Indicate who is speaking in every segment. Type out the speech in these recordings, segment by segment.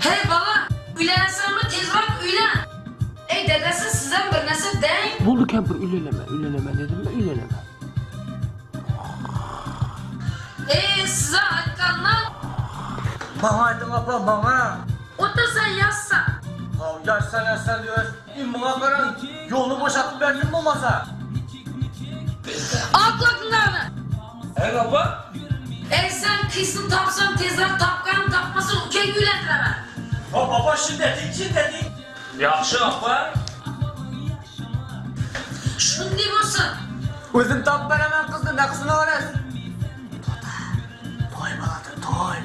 Speaker 1: Hey baba, uylansan mı tezrak uylan. Ey dedesi sizden bir nasıl deyin?
Speaker 2: Buldu Kemper, üleneme dedim mi, üleneme.
Speaker 1: Size aytkanlar.
Speaker 3: Bana aydın abla, bana.
Speaker 1: Otursan yazsa.
Speaker 3: Yaşsan diyoruz. Bana karan yolunu boşaltıp verdin mi olmasa?
Speaker 1: Aklaklarını.
Speaker 3: Hey baba.
Speaker 1: Sen kıysın tapsan tezrak tapkan tapmasın ülkeyi ülendiremem.
Speaker 3: Baba şimdi. Yaxşı abla.
Speaker 1: Şundi olsun.
Speaker 3: Özün tap veremem kızdı, ne kızına varız? Toy baladır, toy.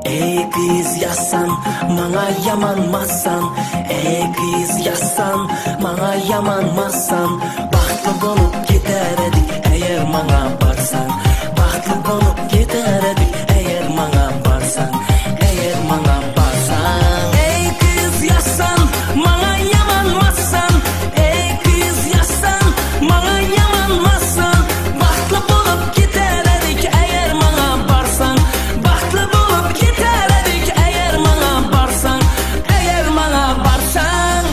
Speaker 4: Ey kız yazsan, bana yamanmazsan. Ey kız yazsan, bana yamanmazsan. Bahtlı bolup gider edik eğer bana barsan. Bahtlı bolup gider edik eğer bana barsan. Eğer bana barsan. Ey kız yazsan, bana yamanmazsan. Ey kız yazsan, bana yamanmazsan. Bahtlı bolup gider edik eğer bana barsan. Bahtlı bolup gider edik eğer bana barsan. Eğer bana barsan.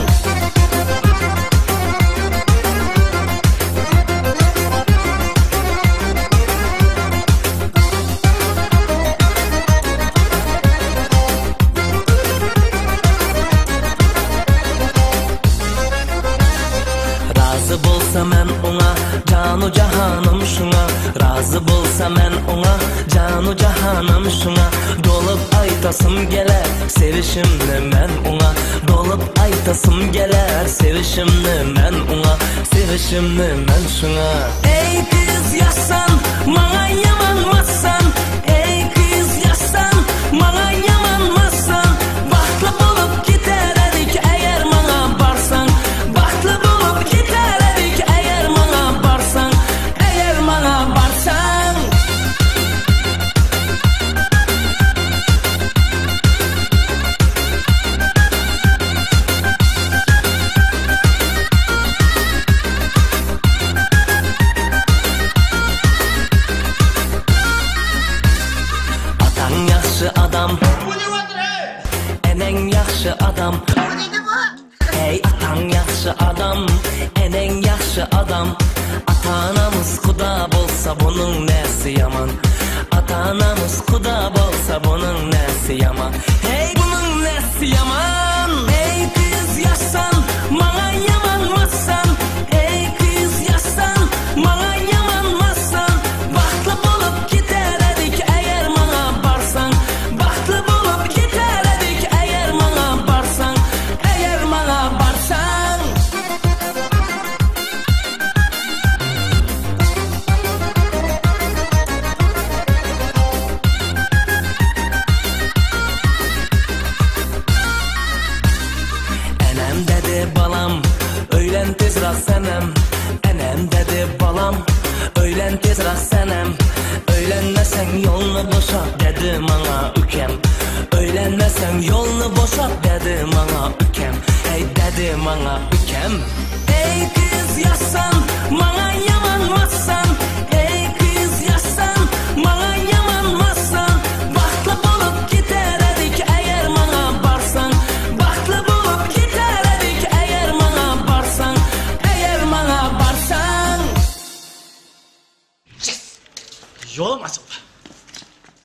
Speaker 4: Razı bolsa men ona, canu cahanım şuna. Razı bolsa men ona, canu cahanım şuna. Dolup aytasım geler, sevişimli men ona. Dolup aytasım geler, sevişimli men ona. Sevişimli men şuna. Ey kız yazsan, bana yamanmazsan. Ey kız yazsan, bana yamanmazsan. Bahtlı bolup gider edik eğer bana barsan. Bahtlı bolup gider edik eğer bana barsan. Eğer bana barsan. Atan yaxşı adam, enen yaxşı adam. Ey atan yaxşı adam, enen yaxşı adam. Ata-anamız kuda bolsa bunun nesi yaman. Ata-anamız kuda bolsa bunun nesi yaman. Hey bunun nesi yaman. Ey kız yazsan, bana yamanmazsan. Ey kız yazsan, bana yamanmazsan. Bahtlı bolup gider edik eğer bana barsan. Bahtlı bolup gider edik eğer bana barsan. Eğer bana barsan. Enem dedi balam, öylen tezra senem. Enem dedi balam, öylen tezra senem. Öylenmesen yolunu boşalt dedi bana ükem. Öylenmesen yolunu boşalt dedi bana ükem. Hey dedi bana ükem. Ey kız yazsan, bana